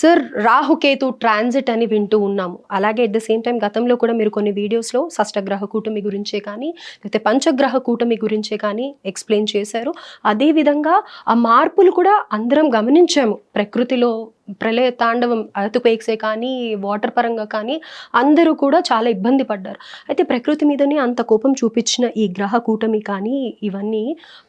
Sir Rahu Ketu transit అని వింటూ ఉన్నాము. అలాగే ఎట్ ద సేమ్ టైం గతంలో కూడా మీరు కొన్ని వీడియోస్లో షష్టగ్రహ కూటమి గురించే కానీ లేకపోతే పంచగ్రహ కూటమి గురించే కానీ ఎక్స్ప్లెయిన్ చేశారు. అదేవిధంగా ఆ మార్పులు కూడా అందరం గమనించాము. ప్రకృతిలో ప్రళయ తాండవం ఎర్త్‌క్వేక్సే కానీ వాటర్ పరంగా కానీ అందరూ కూడా చాలా ఇబ్బంది పడ్డారు. అయితే ప్రకృతి మీదనే అంత కోపం చూపించిన ఈ గ్రహ కూటమి కానీ ఇవన్నీ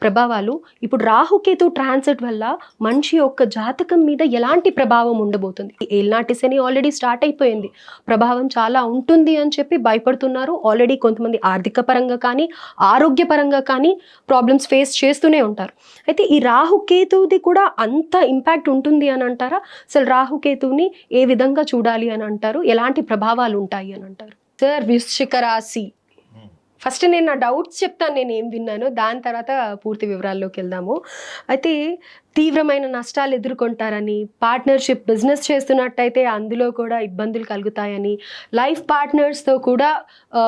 ప్రభావాలు ఇప్పుడు రాహుకేతు ట్రాన్సిట్ వల్ల మనిషి యొక్క జాతకం మీద ఎలాంటి ప్రభావం ఉండబోతుంది? ఏళ్నాటి శని ఆల్రెడీ స్టార్ట్ అయిపోయింది. ప్రభావం చాలా ఉంటుంది అని చెప్పి భయపడుతున్నారు. ఆల్రెడీ కొంతమంది ఆర్థిక పరంగా కానీ ఆరోగ్యపరంగా కానీ ప్రాబ్లమ్స్ ఫేస్ చేస్తూనే ఉంటారు. అయితే ఈ రాహుకేతువుది కూడా అంత ఇంపాక్ట్ ఉంటుంది అని అంటారా? అసలు రాహుకేతువుని ఏ విధంగా చూడాలి అని అంటారు? ఎలాంటి ప్రభావాలు ఉంటాయి అని అంటారు? సార్ వృశ్చిక రాశి ఫస్ట్ నేను నా డౌట్స్ చెప్తాను, నేను ఏం విన్నానో దాని తర్వాత పూర్తి వివరాల్లోకి వెళ్దాము. అయితే తీవ్రమైన నష్టాలు ఎదుర్కొంటారని, పార్ట్నర్షిప్ బిజినెస్ చేస్తున్నట్టయితే అందులో కూడా ఇబ్బందులు కలుగుతాయని, లైఫ్ పార్ట్నర్స్తో కూడా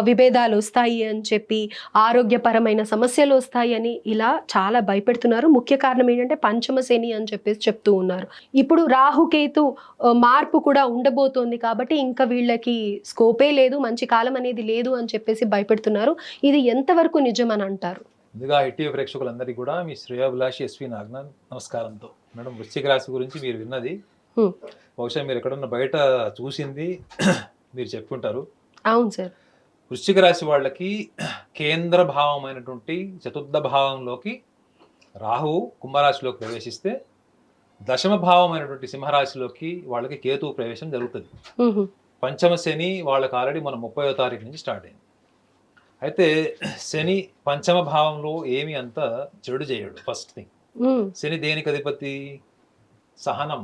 విభేదాలు వస్తాయి అని చెప్పి, ఆరోగ్యపరమైన సమస్యలు వస్తాయని ఇలా చాలా భయపెడుతున్నారు. ముఖ్య కారణం ఏంటంటే పంచమ శని అని చెప్పేసి చెప్తూ ఉన్నారు. ఇప్పుడు రాహుకేతు మార్పు కూడా ఉండబోతోంది కాబట్టి ఇంకా వీళ్ళకి స్కోపే లేదు, మంచి కాలం అనేది లేదు అని చెప్పేసి భయపెడుతున్నారు. ఇది ఎంతవరకు నిజం అని అంటారు? ముందుగా ఐటీవీ ప్రేక్షకులందరికీ కూడా మీ శ్రేయోభిలాషి ఎస్వి నాగనాథ్ నమస్కారంతో. మేడం, వృశ్చిక రాశి గురించి మీరు విన్నది బహుశా మీరు ఎక్కడన్నా బయట చూసింది మీరు చెప్పుకుంటారు. అవును సార్. వృశ్చిక రాశి వాళ్ళకి కేంద్ర భావమైనటువంటి చతుర్థ భావంలోకి రాహువు కుంభరాశిలోకి ప్రవేశిస్తే, దశమ భావమైనటువంటి సింహరాశిలోకి వాళ్ళకి కేతువు ప్రవేశం జరుగుతుంది. పంచమ శని వాళ్ళకి ఆల్రెడీ మన 30వ తారీఖు నుంచి స్టార్ట్ అయింది. అయితే శని పంచమ భావంలో ఏమి అంత చెడు చేయడు. ఫస్ట్ థింగ్, శని దేనికి అధిపతి? సహనం,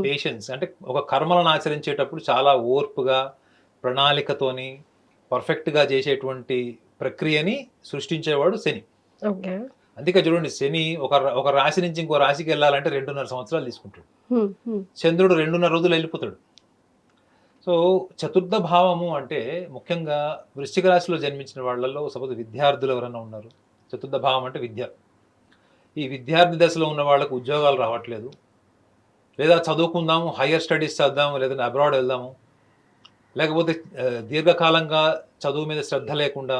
పేషెన్స్. అంటే ఒక కర్మలను ఆచరించేటప్పుడు చాలా ఓర్పుగా ప్రణాళికతోని పర్ఫెక్ట్గా చేసేటువంటి ప్రక్రియని సృష్టించేవాడు శని. అందుకే చూడండి, శని ఒక రాశి నుంచి ఇంకో రాశికి వెళ్ళాలంటే 2.5 సంవత్సరాలు తీసుకుంటాడు. చంద్రుడు 2.5 రోజులు వెళ్ళిపోతాడు. సో చతుర్థ భావము అంటే ముఖ్యంగా వృశ్చిక రాశిలో జన్మించిన వాళ్ళల్లో సపోజ్ విద్యార్థులు ఎవరైనా ఉన్నారు. చతుర్థ భావం అంటే విద్య. ఈ విద్యార్థి దశలో ఉన్న వాళ్ళకు ఉద్యోగాలు రావట్లేదు, లేదా చదువుకుందాము, హయ్యర్ స్టడీస్ చేద్దాము, లేదా అబ్రాడ్ వెళ్దాము, లేకపోతే దీర్ఘకాలంగా చదువు మీద శ్రద్ధ లేకుండా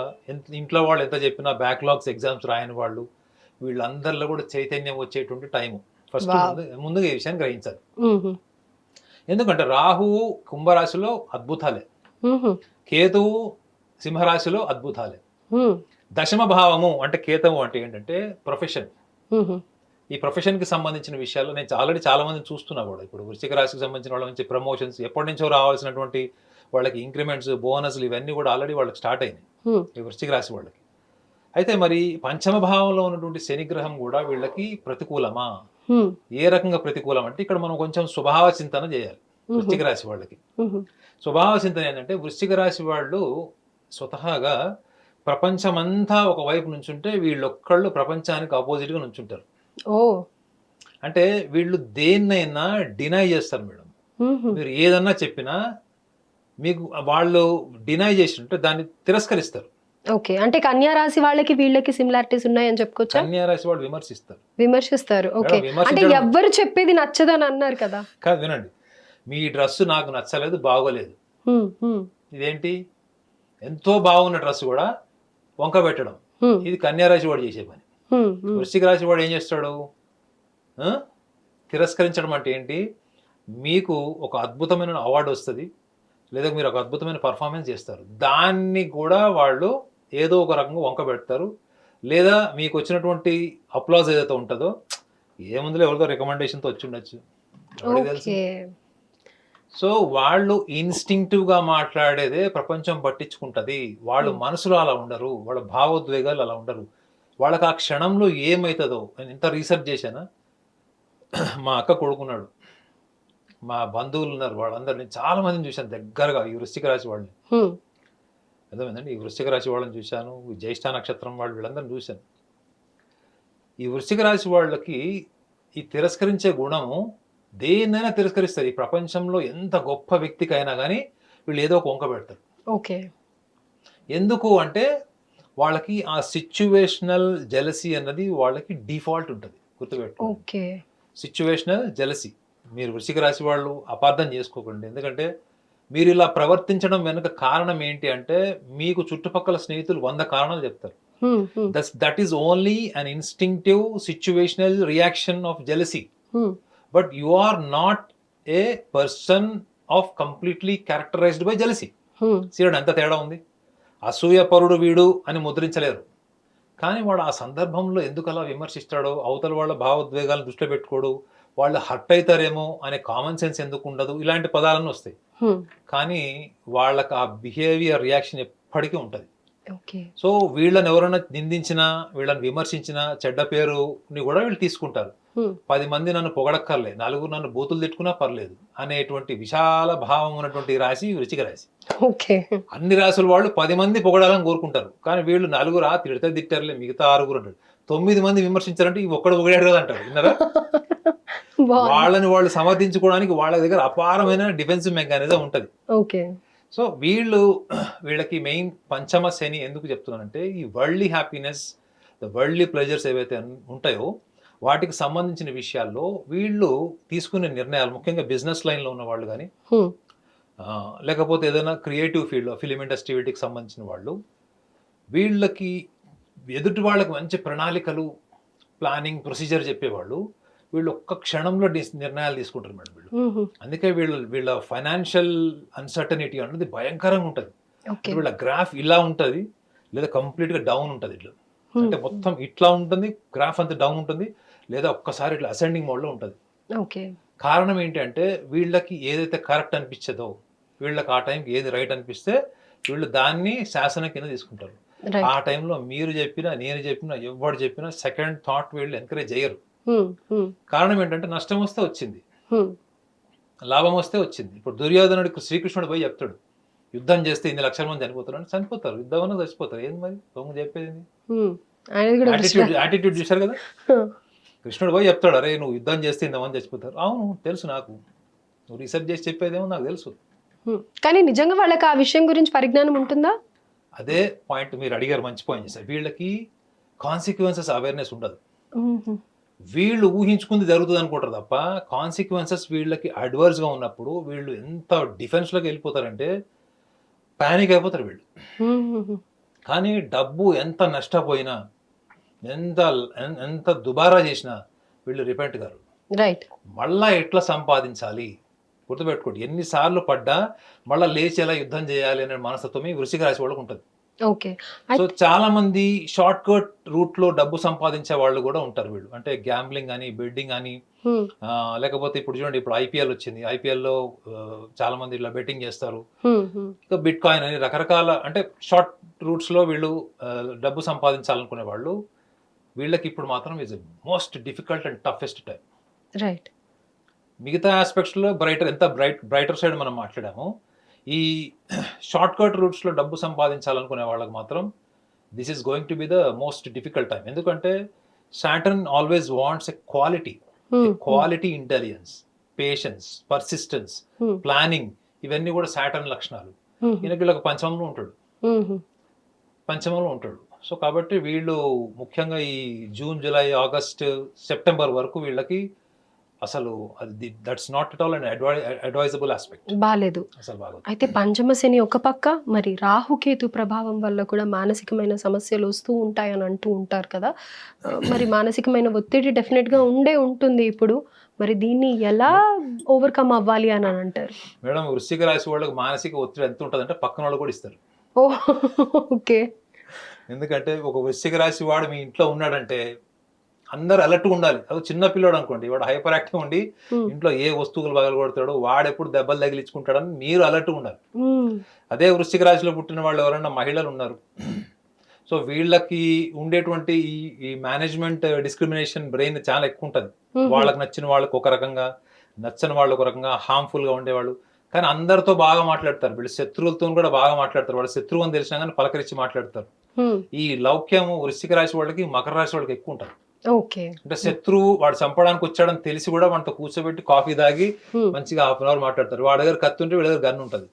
ఇంట్లో వాళ్ళు ఎంత చెప్పినా బ్యాక్లాగ్స్ ఎగ్జామ్స్ రాయని వాళ్ళు, వీళ్ళందరిలో కూడా చైతన్యం వచ్చేటువంటి టైము. ఫస్ట్ ముందుగా ఈ విషయాన్ని గ్రహించాలి. ఎందుకంటే రాహువు కుంభరాశిలో అద్భుతాలే, కేతువు సింహరాశిలో అద్భుతాలే. దశమ భావము అంటే కేతువు అంటే ఏంటంటే ప్రొఫెషన్. ఈ ప్రొఫెషన్కి సంబంధించిన విషయాల్లో నేను ఆల్రెడీ చాలా మందిని చూస్తున్నా కూడా. ఇప్పుడు వృశ్చిక రాశికి సంబంధించిన వాళ్ళ నుంచి ప్రమోషన్స్, ఎప్పటి నుంచో రావాల్సినటువంటి వాళ్ళకి ఇంక్రిమెంట్స్, బోనస్లు ఇవన్నీ కూడా ఆల్రెడీ వాళ్ళకి స్టార్ట్ అయినాయి ఈ వృశ్చిక రాశి వాళ్ళకి. అయితే మరి పంచమ భావంలో ఉన్నటువంటి శనిగ్రహం కూడా వీళ్ళకి ప్రతికూలమా? ఏ రకంగా ప్రతికూలం అంటే ఇక్కడ మనం కొంచెం స్వభావ చింతన చేయాలి. వృశ్చిక రాశి వాళ్ళకి స్వభావ చింతన ఏంటంటే, వృశ్చిక రాశి వాళ్ళు స్వతహాగా ప్రపంచమంతా ఒకవైపు నుంచుంటే వీళ్ళొక్కళ్ళు ప్రపంచానికి ఆపోజిట్ గా నుంచుంటారు. అంటే వీళ్ళు దేన్నైనా డినై చేస్తారు మేడం. మీరు ఏదన్నా చెప్పినా మీకు వాళ్ళు డినై చేసినట్టు దాన్ని తిరస్కరిస్తారు. ఓకే, అంటే కన్యా రాశి వాళ్ళకి వీళ్ళకి సిమిలారిటీస్ ఉన్నాయని చెప్పుకోవచ్చా? కన్యా రాశి వాళ్ళు విమర్శిస్తారు. ఓకే, అంటే ఎవ్వరు చెప్పేది నచ్చదని అన్నారు కదా. కాదు, వినండి. మీ డ్రెస్ నాకు నచ్చలేదు, బాగోలేదు. ఇదేంటి? ఎంతో బాగున్న డ్రెస్ కూడా వంక పెట్టడం, ఇది కన్యా రాశి వాడు చేసే పని. వృశ్చిక రాశి వాడు ఏం చేస్తాడు? తిరస్కరించడం అంటే ఏంటి? మీకు ఒక అద్భుతమైన అవార్డు వస్తుంది, లేదా మీరు ఒక అద్భుతమైన పర్ఫార్మెన్స్ చేస్తారు, దాన్ని కూడా వాళ్ళు ఏదో ఒక రకంగా వంక పెడతారు. లేదా మీకు వచ్చినటువంటి అప్లాజ్ ఏదైతే ఉంటుందో, ఏముందిలో ఎవరితో రికమెండేషన్తో వచ్చి ఉండొచ్చు, తెలుసు. సో వాళ్ళు ఇన్స్టింక్టివ్గా మాట్లాడేదే ప్రపంచం పట్టించుకుంటుంది. వాళ్ళు మనసులో అలా ఉండరు, వాళ్ళ భావోద్వేగాలు అలా ఉండరు. వాళ్ళకి ఆ క్షణంలో ఏమవుతుందో, నేను ఇంత రీసెర్చ్ చేశానా, మా అక్క కొడుకున్నాడు, మా బంధువులు ఉన్నారు, వాళ్ళందరినీ చాలా మందిని చూశాను దగ్గరగా, ఈ వృశ్చిక రాశి వాళ్ళని. అర్థమైందండి? ఈ వృశ్చిక రాశి వాళ్ళని చూశాను, జ్యేష్ఠ నక్షత్రం వాళ్ళు, వీళ్ళందరినీ చూశాను. ఈ వృశ్చిక రాశి వాళ్ళకి ఈ తిరస్కరించే గుణము, దేన్నైనా తిరస్కరిస్తారు. ఈ ప్రపంచంలో ఎంత గొప్ప వ్యక్తికైనా కానీ వీళ్ళు ఏదో ఒక వంక పెడతారు. ఓకే, ఎందుకు అంటే వాళ్ళకి ఆ సిచ్యువేషనల్ జెలసీ అన్నది వాళ్ళకి డిఫాల్ట్ ఉంటుంది. గుర్తుపెట్టుకోండి, సిచ్యువేషనల్ జెలసీ. మీరు వృశ్చిక రాశి వాళ్ళు అపార్థం చేసుకోకండి. ఎందుకంటే మీరు ఇలా ప్రవర్తించడం వెనుక కారణం ఏంటి అంటే మీకు చుట్టుపక్కల స్నేహితులు 100 కారణాలు చెప్తారు. That is only an instinctive situational reaction of jealousy. But you are not a person of completely characterized by jealousy. సీరియడ్ ఎంత తేడా ఉంది. అసూయపరుడు వీడు అని ముద్రించలేరు. కానీ వాడు ఆ సందర్భంలో ఎందుకు అలా విమర్శిస్తాడో, అవతల వాళ్ళ భావోద్వేగాలను దృష్టిలో పెట్టుకోడు, వాళ్ళు హర్ట్ అవుతారేమో అనే కామన్ సెన్స్ ఎందుకు ఉండదు, ఇలాంటి పదాలన్నీ వస్తాయి. కానీ వాళ్ళకి ఆ బిహేవియర్ రియాక్షన్ ఎప్పటికీ ఉంటుంది. సో వీళ్ళని ఎవరైనా నిందించినా, వీళ్ళని విమర్శించినా, చెడ్డ పేరుని కూడా వీళ్ళు తీసుకుంటారు. 10 మంది నన్ను పొగడక్కర్లే, 4 నన్ను బూతులు తిట్టుకున్నా పర్లేదు అనేటువంటి విశాల భావం ఉన్నటువంటి రాశి వృశ్చిక రాశి. అన్ని రాశుల వాళ్ళు 10 మంది పొగడాలని కోరుకుంటారు. కానీ వీళ్ళు 4 తిడితే తిట్టారులే, మిగతా 6 అంటారు. 9 మంది విమర్శించారంటే ఈ ఒక్కడు పొగిడాడు కదా అంటారు. విన్నారా? వాళ్ళని వాళ్ళు సమర్థించుకోవడానికి వాళ్ళ దగ్గర అపారమైన డిఫెన్సివ్ మెకానిజం ఉంటది. సో వీళ్ళకి మెయిన్ పంచమ శని ఎందుకు చెప్తున్నానంటే, ఈ worldly happiness, the worldly pleasures ఏవైతే ఉంటాయో వాటికి సంబంధించిన విషయాల్లో వీళ్ళు తీసుకునే నిర్ణయాలు, ముఖ్యంగా బిజినెస్ లైన్లో ఉన్న వాళ్ళు కానీ, లేకపోతే ఏదైనా క్రియేటివ్ ఫీల్డ్, ఫిలిం ఇండస్ట్రీ వీటికి సంబంధించిన వాళ్ళు, వీళ్ళకి ఎదుటి వాళ్ళకి మంచి ప్రణాళికలు, ప్లానింగ్, ప్రొసీజర్ చెప్పేవాళ్ళు, వీళ్ళు ఒక్క క్షణంలో నిర్ణయాలు తీసుకుంటారు మేడం వీళ్ళు. అందుకే వీళ్ళ ఫైనాన్షియల్ అన్సర్టనిటీ అన్నది భయంకరంగా ఉంటుంది. వీళ్ళ గ్రాఫ్ ఇలా ఉంటుంది, లేదా కంప్లీట్గా డౌన్ ఉంటుంది. ఇట్లా అంటే మొత్తం ఇట్లా ఉంటుంది, గ్రాఫ్ అంతా డౌన్ ఉంటుంది, లేదా ఒక్కసారి ఇట్లా అసెండింగ్ మోడ్లో ఉంటుంది. కారణం ఏంటంటే వీళ్ళకి ఏదైతే కరెక్ట్ అనిపించదో, వీళ్ళకి ఆ టైంకి ఏది రైట్ అనిపిస్తే వీళ్ళు దాన్ని శాసనం కింద తీసుకుంటారు. ఆ టైంలో మీరు చెప్పినా, నేను చెప్పినా, ఎవరు చెప్పినా సెకండ్ థాట్ వీళ్ళు ఎంకరేజ్ చేయరు. కారణం ఏంటంటే నష్టం వస్తే వచ్చింది, లాభం వస్తే వచ్చింది. ఇప్పుడు దుర్యోధనుడికి శ్రీకృష్ణుడు పోయి చెప్తాడు, యుద్ధం చేస్తే 100 లక్షల మంది చనిపోతారు అంటే చనిపోతారు, యుద్ధం అన్న చచ్చిపోతారు. ఏంది మరి దొంగ చెప్పేది? యాటిట్యూడ్ చూశారు కదా. కృష్ణుడు పోయి చెప్తాడు, అరే నువ్వు యుద్ధం చేస్తే 100 మంది చచ్చిపోతారు. అవును తెలుసు, నాకు నువ్వు రీసెర్చ్ చేసి చెప్పేదేమో నాకు తెలుసు. కానీ నిజంగా వాళ్ళకి ఆ విషయం గురించి పరిజ్ఞానం ఉంటుందా? అదే పాయింట్ మీరు అడిగారు, మంచి పాయింట్ చేశారు. వీళ్ళకి కాన్సిక్వెన్సెస్ అవేర్నెస్ ఉండదు. వీళ్ళు ఊహించుకుంది జరుగుతుంది అనుకుంటారు తప్ప కాన్సిక్వెన్సెస్ వీళ్ళకి అడ్వర్స్ గా ఉన్నప్పుడు వీళ్ళు ఎంత డిఫెన్స్ లోకి వెళ్ళిపోతారంటే పానిక్ అయిపోతారు వీళ్ళు. కానీ డబ్బు ఎంత నష్టపోయినా, ఎంత దుబారా చేసినా వీళ్ళు రిపెంట్ గారు. రైట్. మళ్ళా ఎట్లా సంపాదించాలి గుర్తుపెట్టుకోండి. ఎన్నిసార్లు పడ్డా మళ్ళీ లేచి ఎలా యుద్ధం చేయాలి అనే మనస్తత్వమే వృశ్చిక రాశి వాళ్ళకు ఉంటుంది. సో చాలా మంది షార్ట్ కట్ రూట్ లో డబ్బు సంపాదించే వాళ్ళు కూడా ఉంటారు వీళ్ళు. అంటే గ్యాంబ్లింగ్ అని, బెట్టింగ్ అని, లేకపోతే ఇప్పుడు చూడండి, ఇప్పుడు ఐపీఎల్ వచ్చింది, ఐపీఎల్ లో చాలా మంది ఇలా బెట్టింగ్ చేస్తారు. ఇంకా బిట్ కాయిన్ అని రకరకాల, అంటే షార్ట్ రూట్స్ లో వీళ్ళు డబ్బు సంపాదించాలనుకునే వాళ్ళు, వీళ్ళకి ఇప్పుడు మాత్రం is most difficult and toughest time. Right. మిగతా ఆస్పెక్ట్స్ లో బ్రైటర్ సైడ్ మనం మాట్లాడాము. ఈ షార్ట్ కట్ రూట్స్ లో డబ్బు సంపాదించాలనుకునే వాళ్ళకి మాత్రం this is going to be the most difficult time. ఎందుకంటే Saturn always wants a quality intelligence, patience, persistence, planning, ఇవన్నీ కూడా సాటర్న్ లక్షణాలు. ఈయనకి వీళ్ళకి పంచమంలో ఉంటాడు. సో కాబట్టి వీళ్ళు ముఖ్యంగా ఈ జూన్, జూలై, ఆగస్ట్, సెప్టెంబర్ వరకు వీళ్ళకి అసలు that's not at all and advisable aspect. బాలేదు అసలు బాగోదు. అయితే పంచమ శని ఒక పక్క, మరి రాహుకేతు ప్రభావం వల్ల కూడా మానసికమైన సమస్యలు వస్తూ ఉంటాయని అంటూ ఉంటారు కదా. మరి మానసికమైన ఒత్తిడి డెఫినెట్ గా ఉంటుంది ఇప్పుడు. మరి దీన్ని ఎలా ఓవర్కమ్ అవ్వాలి అని అంటారు మేడం? వృశ్చిక రాశి వాళ్ళకి మానసిక ఒత్తిడి ఎంత ఉంటుంది అంటే పక్కన వాళ్ళు కూడా ఇస్తారు. ఓకే. ఎందుకంటే ఒక వృశ్చిక రాశి వాడు మీ ఇంట్లో ఉన్నాడంటే అందరు అలర్ట్గా ఉండాలి. అది చిన్న పిల్లోడు అనుకోండి, వాడు హైపర్ యాక్టివ్ ఉండి ఇంట్లో ఏ వస్తువులు పగలు కొడతాడో, వాడెప్పుడు దెబ్బలు తగిలించుకుంటాడని మీరు అలర్ట్గా ఉండాలి. అదే వృశ్చిక రాశిలో పుట్టిన వాళ్ళు ఎవరైనా మహిళలు ఉన్నారు, సో వీళ్ళకి ఉండేటువంటి ఈ మేనేజ్మెంట్ డిస్క్రిమినేషన్ బ్రెయిన్ చాలా ఎక్కువ ఉంటుంది. వాళ్ళకి నచ్చిన వాళ్ళకి ఒక రకంగా, నచ్చని వాళ్ళు ఒక రకంగా, హార్మ్ఫుల్ గా ఉండేవాళ్ళు. కానీ అందరితో బాగా మాట్లాడతారు వీళ్ళు, శత్రువులతో కూడా బాగా మాట్లాడతారు. వాళ్ళు శత్రువు అని తెలిసినా కానీ పలకరించి మాట్లాడతారు. ఈ లౌక్యము వృశ్చిక రాశి వాళ్ళకి, మకర రాశి వాళ్ళకి ఎక్కువ ఉంటుంది. అంటే శత్రువు వాడు చంపడానికి వచ్చాడని తెలిసి కూడా మనతో కూర్చోబెట్టి కాఫీ తాగి మంచిగా హాఫ్ అన్ అవర్ మాట్లాడతారు. వాడి దగ్గర కత్తి ఉంటే వీళ్ళ దగ్గర గన్ ఉంటుంది,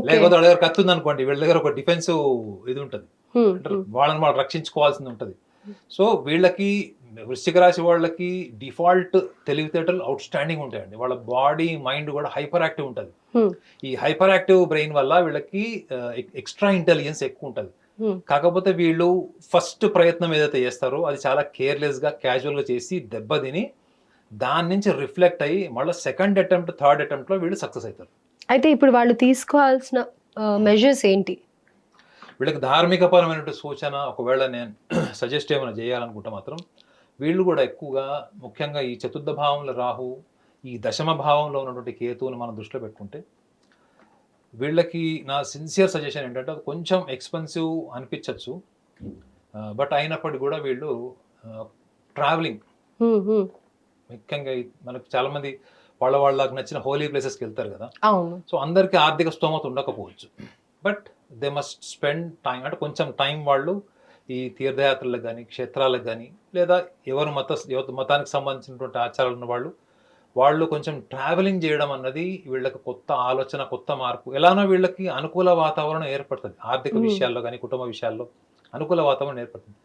లేకపోతే వాడి దగ్గర కత్తి ఉంది అనుకోండి, వీళ్ళ దగ్గర ఒక డిఫెన్సివ్ ఇది ఉంటుంది, వాళ్ళని వాళ్ళు రక్షించుకోవాల్సింది ఉంటుంది. సో వీళ్ళకి వృశ్చిక రాశి వాళ్ళకి డిఫాల్ట్ తెలివితేటలు అవుట్ స్టాండింగ్ ఉంటాయండి. వాళ్ళ బాడీ మైండ్ కూడా హైపర్ యాక్టివ్ ఉంటుంది. ఈ హైపర్ యాక్టివ్ బ్రెయిన్ వల్ల వీళ్ళకి ఎక్స్ట్రా ఇంటెలిజెన్స్ ఎక్కువ ఉంటుంది. కాకపోతే వీళ్ళు ఫస్ట్ ప్రయత్నం ఏదైతే చేస్తారో అది చాలా కేర్లెస్ గా క్యాజువల్ గా చేసి దెబ్బతిని దాని నుంచి రిఫ్లెక్ట్ అయ్యి మళ్ళీ సెకండ్ అటెంప్ట్ థర్డ్ అటెంప్ట్ లో వీళ్ళు సక్సెస్ అవుతారు. అయితే ఇప్పుడు వాళ్ళు తీసుకోవాల్సిన మెజర్స్ ఏంటి? వీళ్ళకి ధార్మిక పరమైన సూచన ఒకవేళ నేను సజెస్ట్ ఏమైనా చేయాలనుకుంటే మాత్రం వీళ్ళు కూడా ఎక్కువగా ముఖ్యంగా ఈ చతుర్థ భావంలో రాహు, ఈ దశమ భావంలో ఉన్నటువంటి కేతువుని మనం దృష్టిలో పెట్టుకుంటే వీళ్ళకి నా సిన్సియర్ సజెషన్ ఏంటంటే అది కొంచెం ఎక్స్పెన్సివ్ అనిపించవచ్చు, బట్ అయినప్పటికీ కూడా వీళ్ళు ట్రావెలింగ్ ముఖ్యంగా మనకు చాలా మంది వాళ్ళకి నచ్చిన హోలీ ప్లేసెస్కి వెళ్తారు కదా. సో అందరికీ ఆర్థిక స్తోమత ఉండకపోవచ్చు, but they must spend time. అంటే కొంచెం టైం వాళ్ళు ఈ తీర్థయాత్రలకు కానీ క్షేత్రాలకు కానీ లేదా ఎవరు మతానికి సంబంధించినటువంటి ఆచారాలు ఉన్న వాళ్ళు కొంచెం ట్రావెలింగ్ చేయడం అన్నది వీళ్ళకి కొత్త ఆలోచన, కొత్త మార్పు, ఎలానో వీళ్ళకి అనుకూల వాతావరణం ఏర్పడుతుంది. ఆర్థిక విషయాల్లో కానీ కుటుంబ విషయాల్లో అనుకూల వాతావరణం ఏర్పడుతుంది.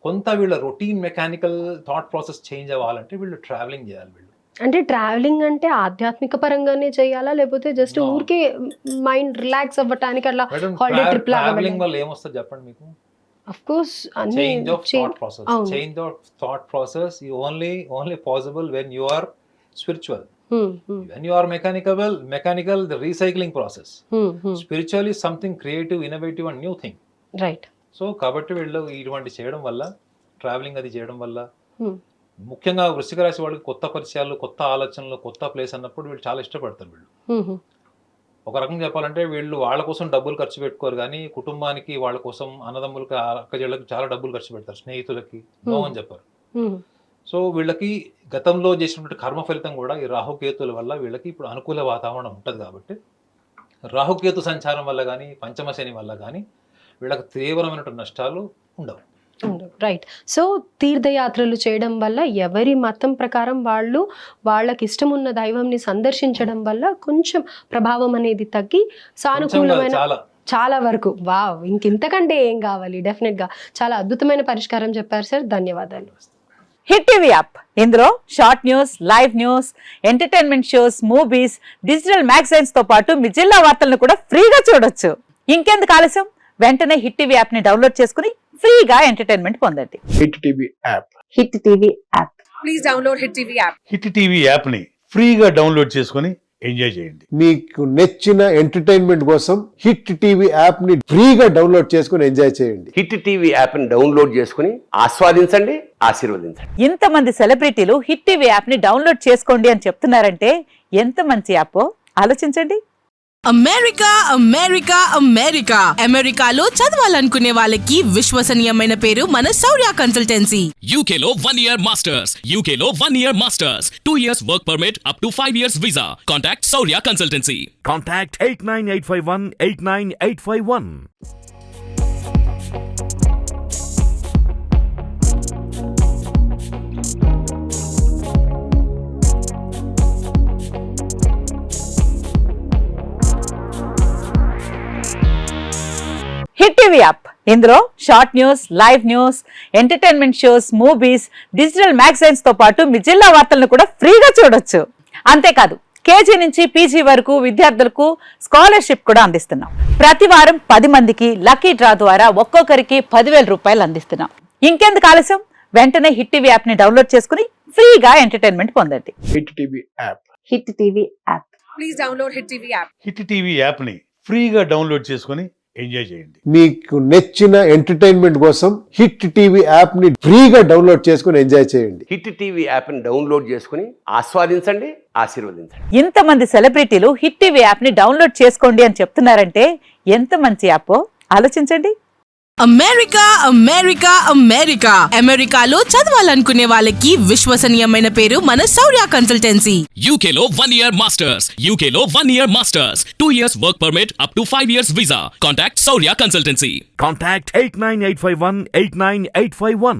కొంత వీళ్ళ routine mechanical thought process change అవ్వాలంటే వీళ్ళు ట్రావెలింగ్ చేయాలి. వీళ్ళు అంటే ట్రావెలింగ్ అంటే ఆధ్యాత్మిక పరంగానే చేయాలా, లేకపోతే జస్ట్ ఊరికే మైండ్ రిలాక్స్ అవ్వటానికి అట్లా హాలిడే ట్రిప్ లాగా? ట్రావెలింగ్ వల్ల ఏమొస్తుంది చెప్పండి మీకు? Of course change of thought process. Change of thought process only possible when you are spiritual. When you are mechanical, the recycling process. Spiritual is something creative, innovative and new thing. Right. So కాబట్టి వీళ్ళు ఇటువంటి చేయడం వల్ల, travelling అది చేయడం వల్ల, ముఖ్యంగా వృశ్చిక రాశి వాళ్ళకి కొత్త పరిచయాలు, కొత్త ఆలోచనలు, కొత్త ప్లేస్ అన్నప్పుడు వీళ్ళు చాలా ఇష్టపడతారు. వీళ్ళు ఒక రకంగా చెప్పాలంటే వీళ్ళు వాళ్ళ కోసం డబ్బులు ఖర్చు పెట్టుకోరు, కానీ కుటుంబానికి, వాళ్ళ కోసం, అన్నదమ్ములకి, అక్కజళ్ళకి చాలా డబ్బులు ఖర్చు పెడతారు. స్నేహితులకి నో అని చెప్పారు. సో వీళ్ళకి గతంలో చేసినటువంటి కర్మ ఫలితం కూడా ఈ రాహుకేతుల వల్ల వీళ్ళకి ఇప్పుడు అనుకూల వాతావరణం ఉంటుంది. కాబట్టి రాహుకేతు సంచారం వల్ల కానీ పంచమ శని వల్ల కానీ వీళ్ళకి తీవ్రమైనటువంటి నష్టాలు ఉండవు. రైట్. సో తీర్థయాత్రలు చేయడం వల్ల, ఎవరి మతం ప్రకారం వాళ్ళకి ఇష్టం ఉన్న దైవంని సందర్శించడం వల్ల కొంచెం ప్రభావం అనేది తగ్గి సానుకూలమైన చాలా వరకు ఇంకెంతకంటే ఏం కావాలి. డెఫినెట్ గా చాలా అద్భుతమైన పరిష్కారం చెప్పారు సార్. ధన్యవాదాలు. హిట్ టీవీ యాప్, ఇందులో short news, live news, entertainment shows, movies, digital magazines తో పాటు మీ జిల్లా వార్తలను కూడా ఫ్రీగా చూడొచ్చు. ఇంకెందుకు ఆలస్యం, వెంటనే హిట్ టీవీ యాప్ ని డౌన్లోడ్ చేసుకుని ఫ్రీగా ఎంటర్టైన్మెంట్ పొందండి. Hit TV app. Hit TV app. Please download hit TV app. Hit TV app ని ఫ్రీగా డౌన్లోడ్ చేసుకుని ఎంజాయ్ చేయండి. మీకు నచ్చిన ఎంటర్టైన్మెంట్ కోసం హిట్ టీవీ యాప్ ని ఫ్రీగా డౌన్లోడ్ చేసుకుని ఎంజాయ్ చేయండి. హిట్ టీవీ యాప్ ని డౌన్లోడ్ చేసుకుని ఆస్వాదించండి, ఆశీర్వదించండి. ఇంతమంది సెలబ్రిటీలు హిట్ టీవీ యాప్ ని డౌన్లోడ్ చేసుకోండి అని చెప్తున్నారంటే ఎంత మంచి యాప్ ఆలోచించండి. అమెరికా అమెరికా అమెరికా అమెరికాలో చదవాలనుకునే వాళ్ళకి విశ్వసనీయమైన పేరు మన శౌర్య కన్సల్టెన్సీ. UK లో 1 year masters, UK లో 1 year masters, 2 years work permit up to 5 years visa. Contact Saurya Consultancy. Contact 89851 89851. Hit TV app, ఇందులో short news, live news, entertainment shows, movies, digital magazines తో పాటు మీ జిల్లా వార్తలను కూడా ఫ్రీగా చూడొచ్చు. అంతేకాదు కేజీ నుంచి పీజీ వరకు విద్యార్థులకు స్కాలర్షిప్ కూడా అందిస్తున్నాం. ప్రతి వారం 10 మందికి లక్కీ డ్రా ద్వారా ఒక్కొక్కరికి 10,000 రూపాయలు అందిస్తున్నాం. ఇంకెందుకు ఆలస్యం, వెంటనే హిట్ టీవీ యాప్ ని డౌన్లోడ్ చేసుకుని ఫ్రీగా ఎంటర్టైన్మెంట్ పొందండి. Hit TV app. Hit TV app. Please download hit TV app. Hit TV app ని ఫ్రీగా డౌన్లోడ్ చేసుకుని ఎంజాయ్ చేయండి. మీకు నచ్చిన ఎంటర్టైన్మెంట్ కోసం హిట్ టీవీ యాప్ ని ఫ్రీగా డౌన్లోడ్ చేసుకుని ఎంజాయ్ చేయండి. హిట్ టీవీ యాప్ ని డౌన్లోడ్ చేసుకుని ఆస్వాదించండి, ఆశీర్వదించండి. ఇంతమంది సెలబ్రిటీలు హిట్ టీవీ యాప్ ని డౌన్లోడ్ చేసుకోండి అని చెప్తున్నారంటే ఎంత మంచి యాప్ ఆలోచించండి. అమెరికా అమెరికా అమెరికా అమెరికాలో చదవాలనుకునే వాళ్ళకి విశ్వసనీయమైన పేరు మన శౌర్య కన్సల్టెన్సీ. UK లో 1 year masters, UK లో 1 year masters, 2 years work permit up to 5 years visa. Contact Saurya Consultancy. Contact 89851 89851.